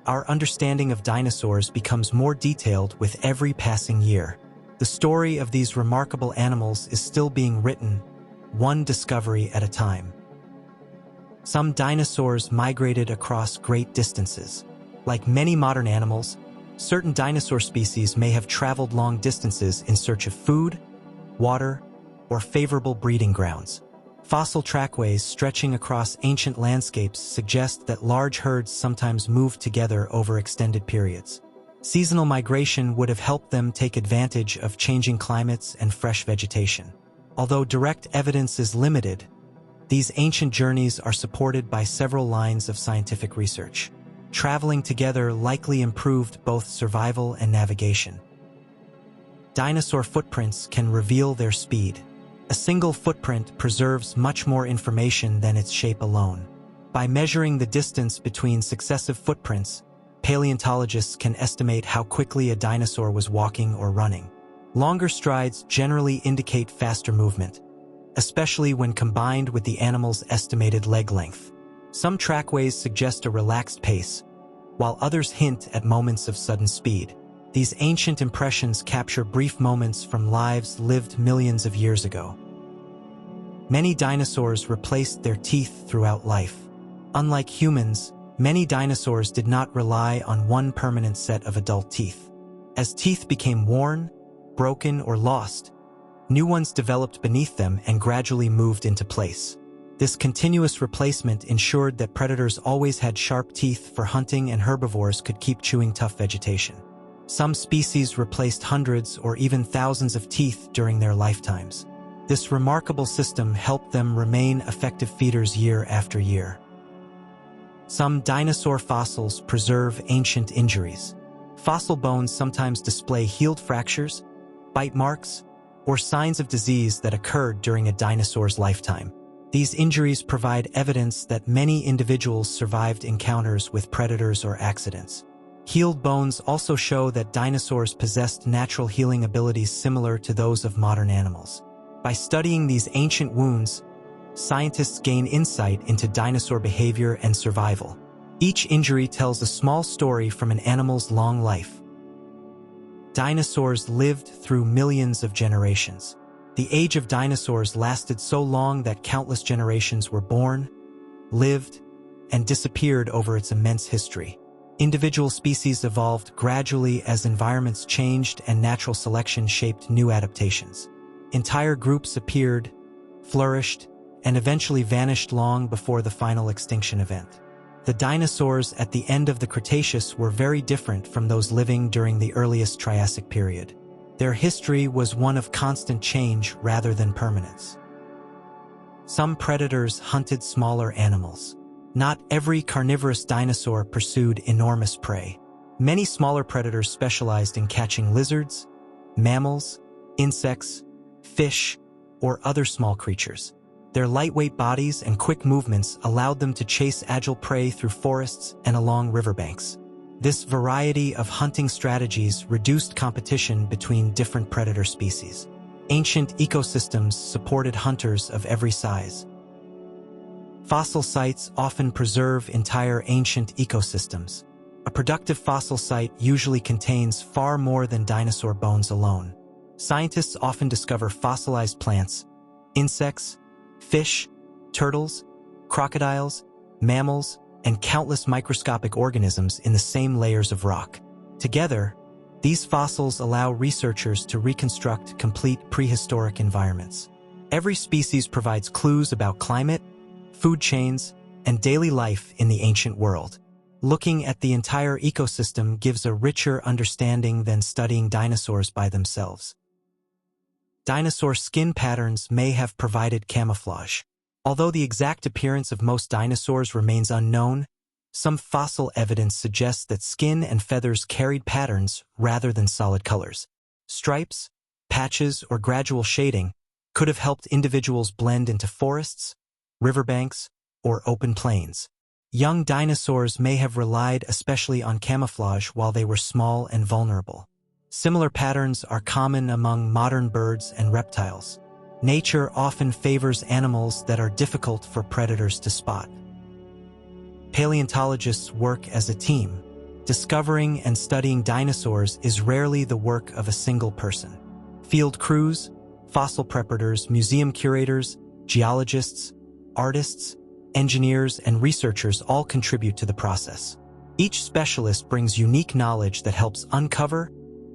our understanding of dinosaurs becomes more detailed with every passing year. The story of these remarkable animals is still being written, one discovery at a time. Some dinosaurs migrated across great distances. Like many modern animals, certain dinosaur species may have traveled long distances in search of food, water, or favorable breeding grounds. Fossil trackways stretching across ancient landscapes suggest that large herds sometimes moved together over extended periods. Seasonal migration would have helped them take advantage of changing climates and fresh vegetation. Although direct evidence is limited, these ancient journeys are supported by several lines of scientific research. Traveling together likely improved both survival and navigation. Dinosaur footprints can reveal their speed. A single footprint preserves much more information than its shape alone. By measuring the distance between successive footprints, paleontologists can estimate how quickly a dinosaur was walking or running. Longer strides generally indicate faster movement, especially when combined with the animal's estimated leg length. Some trackways suggest a relaxed pace, while others hint at moments of sudden speed. These ancient impressions capture brief moments from lives lived millions of years ago. Many dinosaurs replaced their teeth throughout life. Unlike humans, many dinosaurs did not rely on one permanent set of adult teeth. As teeth became worn, broken, or lost, new ones developed beneath them and gradually moved into place. This continuous replacement ensured that predators always had sharp teeth for hunting and herbivores could keep chewing tough vegetation. Some species replaced hundreds or even thousands of teeth during their lifetimes. This remarkable system helped them remain effective feeders year after year. Some dinosaur fossils preserve ancient injuries. Fossil bones sometimes display healed fractures, bite marks, or signs of disease that occurred during a dinosaur's lifetime. These injuries provide evidence that many individuals survived encounters with predators or accidents. Healed bones also show that dinosaurs possessed natural healing abilities similar to those of modern animals. By studying these ancient wounds, scientists gain insight into dinosaur behavior and survival. Each injury tells a small story from an animal's long life. Dinosaurs lived through millions of generations. The age of dinosaurs lasted so long that countless generations were born, lived, and disappeared over its immense history. Individual species evolved gradually as environments changed and natural selection shaped new adaptations. Entire groups appeared, flourished, and eventually vanished long before the final extinction event. The dinosaurs at the end of the Cretaceous were very different from those living during the earliest Triassic period. Their history was one of constant change rather than permanence. Some predators hunted smaller animals. Not every carnivorous dinosaur pursued enormous prey. Many smaller predators specialized in catching lizards, mammals, insects, fish, or other small creatures. Their lightweight bodies and quick movements allowed them to chase agile prey through forests and along riverbanks. This variety of hunting strategies reduced competition between different predator species. Ancient ecosystems supported hunters of every size. Fossil sites often preserve entire ancient ecosystems. A productive fossil site usually contains far more than dinosaur bones alone. Scientists often discover fossilized plants, insects, fish, turtles, crocodiles, mammals, and countless microscopic organisms in the same layers of rock. Together, these fossils allow researchers to reconstruct complete prehistoric environments. Every species provides clues about climate, food chains, and daily life in the ancient world. Looking at the entire ecosystem gives a richer understanding than studying dinosaurs by themselves. Dinosaur skin patterns may have provided camouflage. Although the exact appearance of most dinosaurs remains unknown, some fossil evidence suggests that skin and feathers carried patterns rather than solid colors. Stripes, patches, or gradual shading could have helped individuals blend into forests, riverbanks, or open plains. Young dinosaurs may have relied especially on camouflage while they were small and vulnerable. Similar patterns are common among modern birds and reptiles. Nature often favors animals that are difficult for predators to spot. Paleontologists work as a team. Discovering and studying dinosaurs is rarely the work of a single person. Field crews, fossil preparators, museum curators, geologists, artists, engineers, and researchers all contribute to the process. Each specialist brings unique knowledge that helps uncover,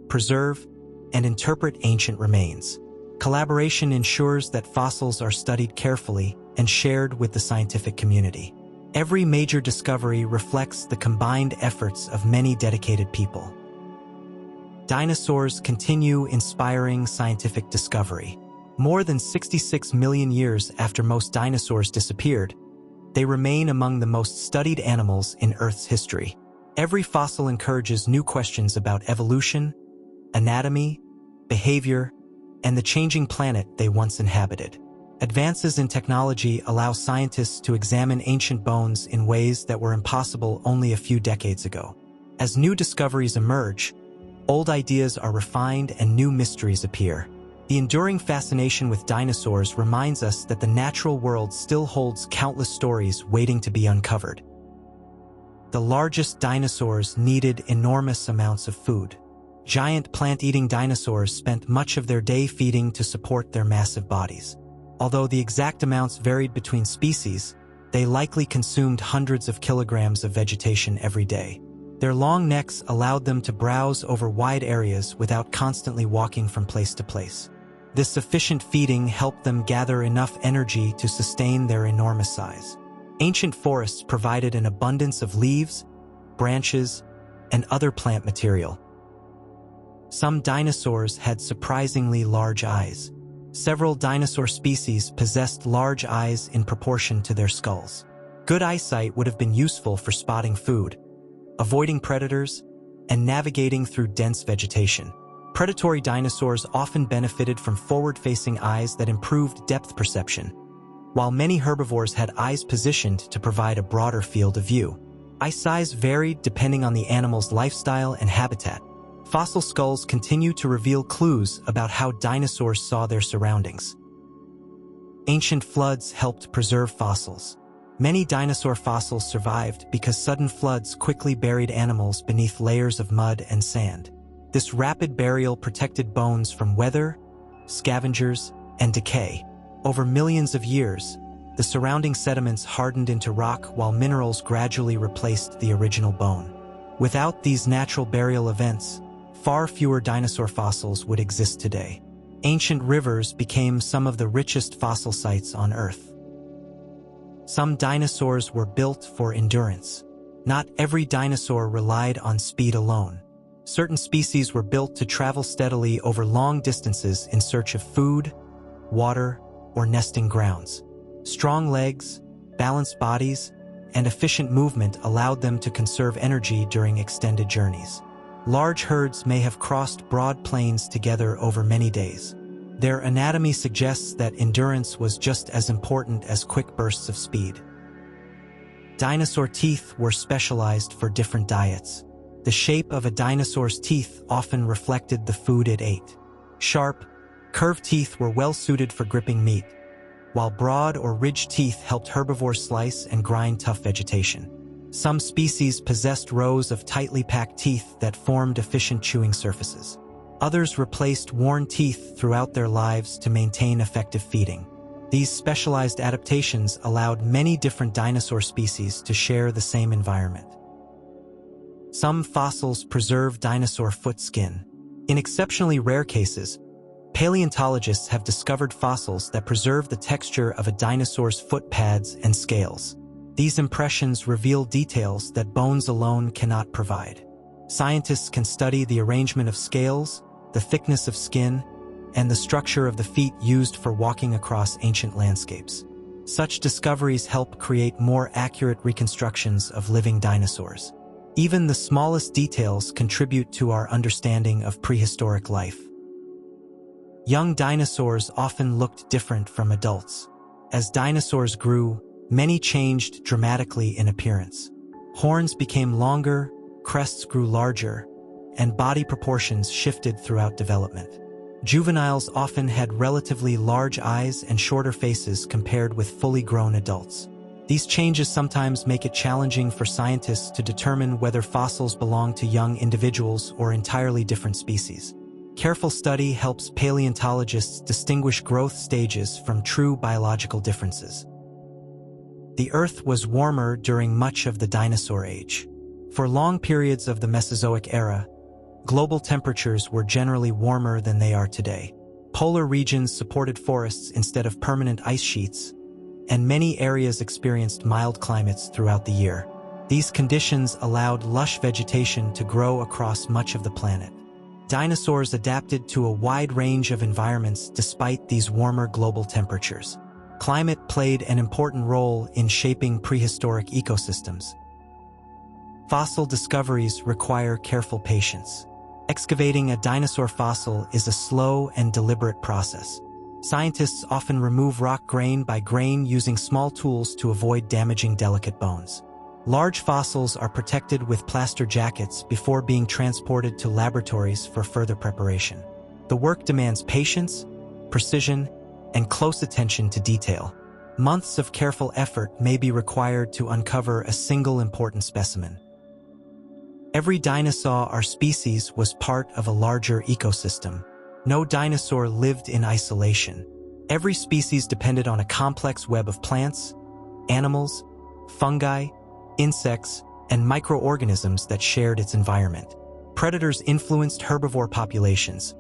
preserve, and interpret ancient remains. Collaboration ensures that fossils are studied carefully and shared with the scientific community. Every major discovery reflects the combined efforts of many dedicated people. Dinosaurs continue inspiring scientific discovery. More than 66 million years after most dinosaurs disappeared, they remain among the most studied animals in Earth's history. Every fossil encourages new questions about evolution, anatomy, behavior, and the changing planet they once inhabited. Advances in technology allow scientists to examine ancient bones in ways that were impossible only a few decades ago. As new discoveries emerge, old ideas are refined and new mysteries appear. The enduring fascination with dinosaurs reminds us that the natural world still holds countless stories waiting to be uncovered. The largest dinosaurs needed enormous amounts of food. Giant plant-eating dinosaurs spent much of their day feeding to support their massive bodies. Although the exact amounts varied between species, they likely consumed hundreds of kilograms of vegetation every day. Their long necks allowed them to browse over wide areas without constantly walking from place to place. This sufficient feeding helped them gather enough energy to sustain their enormous size. Ancient forests provided an abundance of leaves, branches, and other plant material. Some dinosaurs had surprisingly large eyes. Several dinosaur species possessed large eyes in proportion to their skulls. Good eyesight would have been useful for spotting food, avoiding predators, and navigating through dense vegetation. Predatory dinosaurs often benefited from forward-facing eyes that improved depth perception, while many herbivores had eyes positioned to provide a broader field of view. Eye size varied depending on the animal's lifestyle and habitat. Fossil skulls continue to reveal clues about how dinosaurs saw their surroundings. Ancient floods helped preserve fossils. Many dinosaur fossils survived because sudden floods quickly buried animals beneath layers of mud and sand. This rapid burial protected bones from weather, scavengers, and decay. Over millions of years, the surrounding sediments hardened into rock while minerals gradually replaced the original bone. Without these natural burial events, far fewer dinosaur fossils would exist today. Ancient rivers became some of the richest fossil sites on Earth. Some dinosaurs were built for endurance. Not every dinosaur relied on speed alone. Certain species were built to travel steadily over long distances in search of food, water, or nesting grounds. Strong legs, balanced bodies, and efficient movement allowed them to conserve energy during extended journeys. Large herds may have crossed broad plains together over many days. Their anatomy suggests that endurance was just as important as quick bursts of speed. Dinosaur teeth were specialized for different diets. The shape of a dinosaur's teeth often reflected the food it ate. Sharp, curved teeth were well suited for gripping meat, while broad or ridged teeth helped herbivores slice and grind tough vegetation. Some species possessed rows of tightly packed teeth that formed efficient chewing surfaces. Others replaced worn teeth throughout their lives to maintain effective feeding. These specialized adaptations allowed many different dinosaur species to share the same environment. Some fossils preserve dinosaur foot skin. In exceptionally rare cases, paleontologists have discovered fossils that preserve the texture of a dinosaur's foot pads and scales. These impressions reveal details that bones alone cannot provide. Scientists can study the arrangement of scales, the thickness of skin, and the structure of the feet used for walking across ancient landscapes. Such discoveries help create more accurate reconstructions of living dinosaurs. Even the smallest details contribute to our understanding of prehistoric life. Young dinosaurs often looked different from adults. As dinosaurs grew, many changed dramatically in appearance. Horns became longer, crests grew larger, and body proportions shifted throughout development. Juveniles often had relatively large eyes and shorter faces compared with fully grown adults. These changes sometimes make it challenging for scientists to determine whether fossils belong to young individuals or entirely different species. Careful study helps paleontologists distinguish growth stages from true biological differences. The Earth was warmer during much of the dinosaur age. For long periods of the Mesozoic era, global temperatures were generally warmer than they are today. Polar regions supported forests instead of permanent ice sheets, and many areas experienced mild climates throughout the year. These conditions allowed lush vegetation to grow across much of the planet. Dinosaurs adapted to a wide range of environments despite these warmer global temperatures. Climate played an important role in shaping prehistoric ecosystems. Fossil discoveries require careful patience. Excavating a dinosaur fossil is a slow and deliberate process. Scientists often remove rock grain by grain using small tools to avoid damaging delicate bones. Large fossils are protected with plaster jackets before being transported to laboratories for further preparation. The work demands patience, precision, and close attention to detail. Months of careful effort may be required to uncover a single important specimen. Every dinosaur or species was part of a larger ecosystem. No dinosaur lived in isolation. Every species depended on a complex web of plants, animals, fungi, insects, and microorganisms that shared its environment. Predators influenced herbivore populations,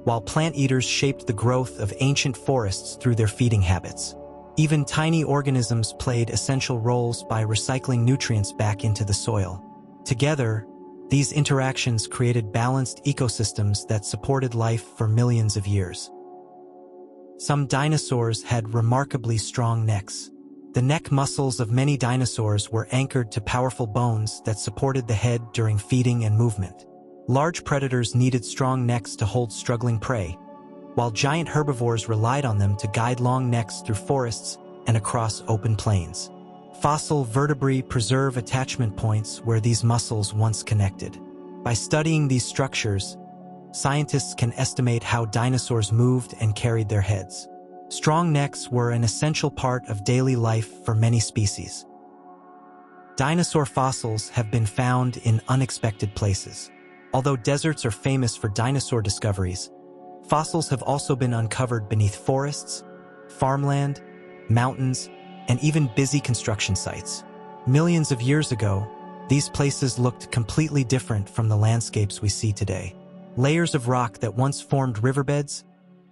while plant eaters shaped the growth of ancient forests through their feeding habits. Even tiny organisms played essential roles by recycling nutrients back into the soil. Together, these interactions created balanced ecosystems that supported life for millions of years. Some dinosaurs had remarkably strong necks. The neck muscles of many dinosaurs were anchored to powerful bones that supported the head during feeding and movement. Large predators needed strong necks to hold struggling prey, while giant herbivores relied on them to guide long necks through forests and across open plains. Fossil vertebrae preserve attachment points where these muscles once connected. By studying these structures, scientists can estimate how dinosaurs moved and carried their heads. Strong necks were an essential part of daily life for many species. Dinosaur fossils have been found in unexpected places. Although deserts are famous for dinosaur discoveries, fossils have also been uncovered beneath forests, farmland, mountains, and even busy construction sites. Millions of years ago, these places looked completely different from the landscapes we see today. Layers of rock that once formed riverbeds,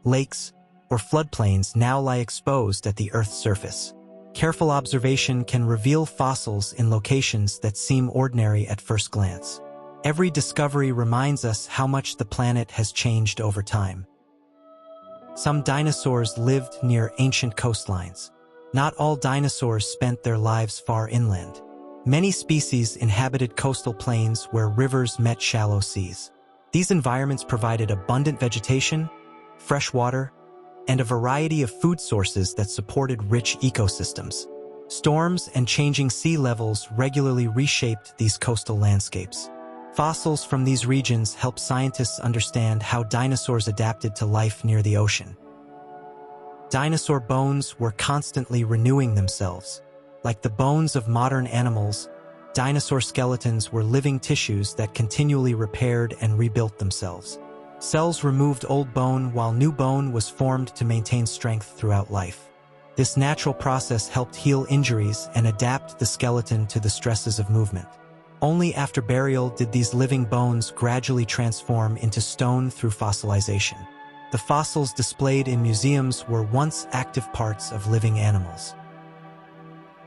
lakes, or floodplains now lie exposed at the Earth's surface. Careful observation can reveal fossils in locations that seem ordinary at first glance. Every discovery reminds us how much the planet has changed over time. Some dinosaurs lived near ancient coastlines. Not all dinosaurs spent their lives far inland. Many species inhabited coastal plains where rivers met shallow seas. These environments provided abundant vegetation, fresh water, and a variety of food sources that supported rich ecosystems. Storms and changing sea levels regularly reshaped these coastal landscapes. Fossils from these regions help scientists understand how dinosaurs adapted to life near the ocean. Dinosaur bones were constantly renewing themselves. Like the bones of modern animals, dinosaur skeletons were living tissues that continually repaired and rebuilt themselves. Cells removed old bone while new bone was formed to maintain strength throughout life. This natural process helped heal injuries and adapt the skeleton to the stresses of movement. Only after burial did these living bones gradually transform into stone through fossilization. The fossils displayed in museums were once active parts of living animals.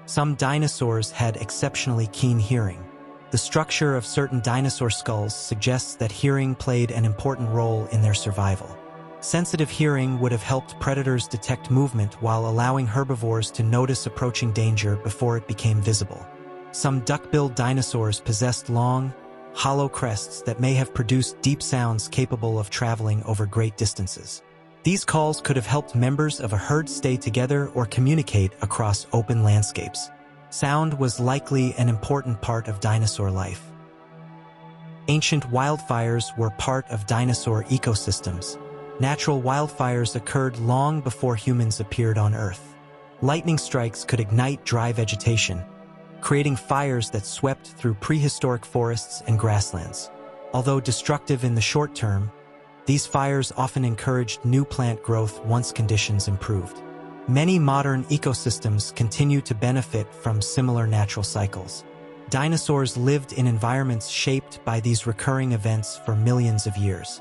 Some dinosaurs had exceptionally keen hearing. The structure of certain dinosaur skulls suggests that hearing played an important role in their survival. Sensitive hearing would have helped predators detect movement while allowing herbivores to notice approaching danger before it became visible. Some duck-billed dinosaurs possessed long, hollow crests that may have produced deep sounds capable of traveling over great distances. These calls could have helped members of a herd stay together or communicate across open landscapes. Sound was likely an important part of dinosaur life. Ancient wildfires were part of dinosaur ecosystems. Natural wildfires occurred long before humans appeared on Earth. Lightning strikes could ignite dry vegetation, creating fires that swept through prehistoric forests and grasslands. Although destructive in the short term, these fires often encouraged new plant growth once conditions improved. Many modern ecosystems continue to benefit from similar natural cycles. Dinosaurs lived in environments shaped by these recurring events for millions of years.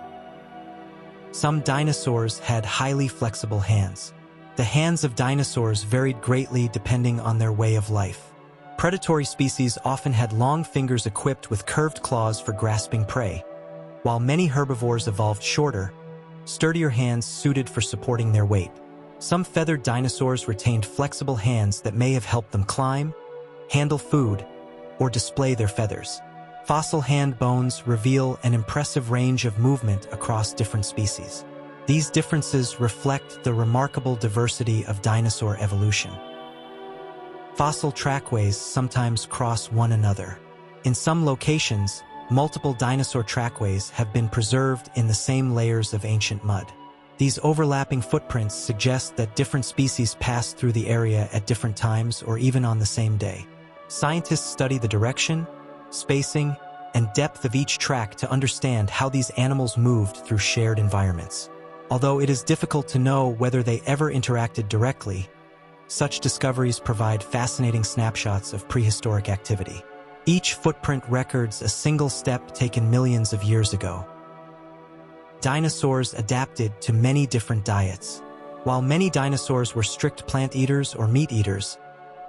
Some dinosaurs had highly flexible hands. The hands of dinosaurs varied greatly depending on their way of life. Predatory species often had long fingers equipped with curved claws for grasping prey, while many herbivores evolved shorter, sturdier hands suited for supporting their weight. Some feathered dinosaurs retained flexible hands that may have helped them climb, handle food, or display their feathers. Fossil hand bones reveal an impressive range of movement across different species. These differences reflect the remarkable diversity of dinosaur evolution. Fossil trackways sometimes cross one another. In some locations, multiple dinosaur trackways have been preserved in the same layers of ancient mud. These overlapping footprints suggest that different species passed through the area at different times or even on the same day. Scientists study the direction, spacing, and depth of each track to understand how these animals moved through shared environments. Although it is difficult to know whether they ever interacted directly, such discoveries provide fascinating snapshots of prehistoric activity. Each footprint records a single step taken millions of years ago. Dinosaurs adapted to many different diets. While many dinosaurs were strict plant eaters or meat eaters,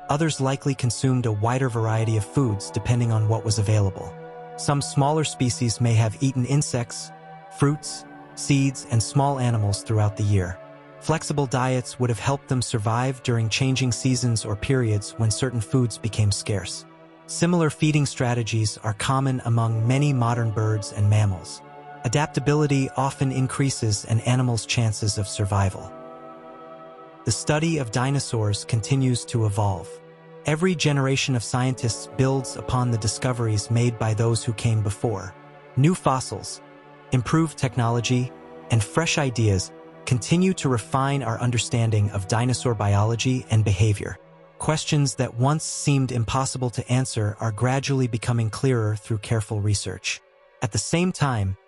others likely consumed a wider variety of foods depending on what was available. Some smaller species may have eaten insects, fruits, seeds, and small animals throughout the year. Flexible diets would have helped them survive during changing seasons or periods when certain foods became scarce. Similar feeding strategies are common among many modern birds and mammals. Adaptability often increases an animal's chances of survival. The study of dinosaurs continues to evolve. Every generation of scientists builds upon the discoveries made by those who came before. New fossils, improved technology, and fresh ideas continue to refine our understanding of dinosaur biology and behavior. Questions that once seemed impossible to answer are gradually becoming clearer through careful research. At the same time,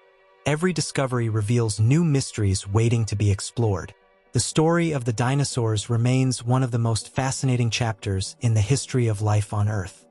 every discovery reveals new mysteries waiting to be explored. The story of the dinosaurs remains one of the most fascinating chapters in the history of life on Earth.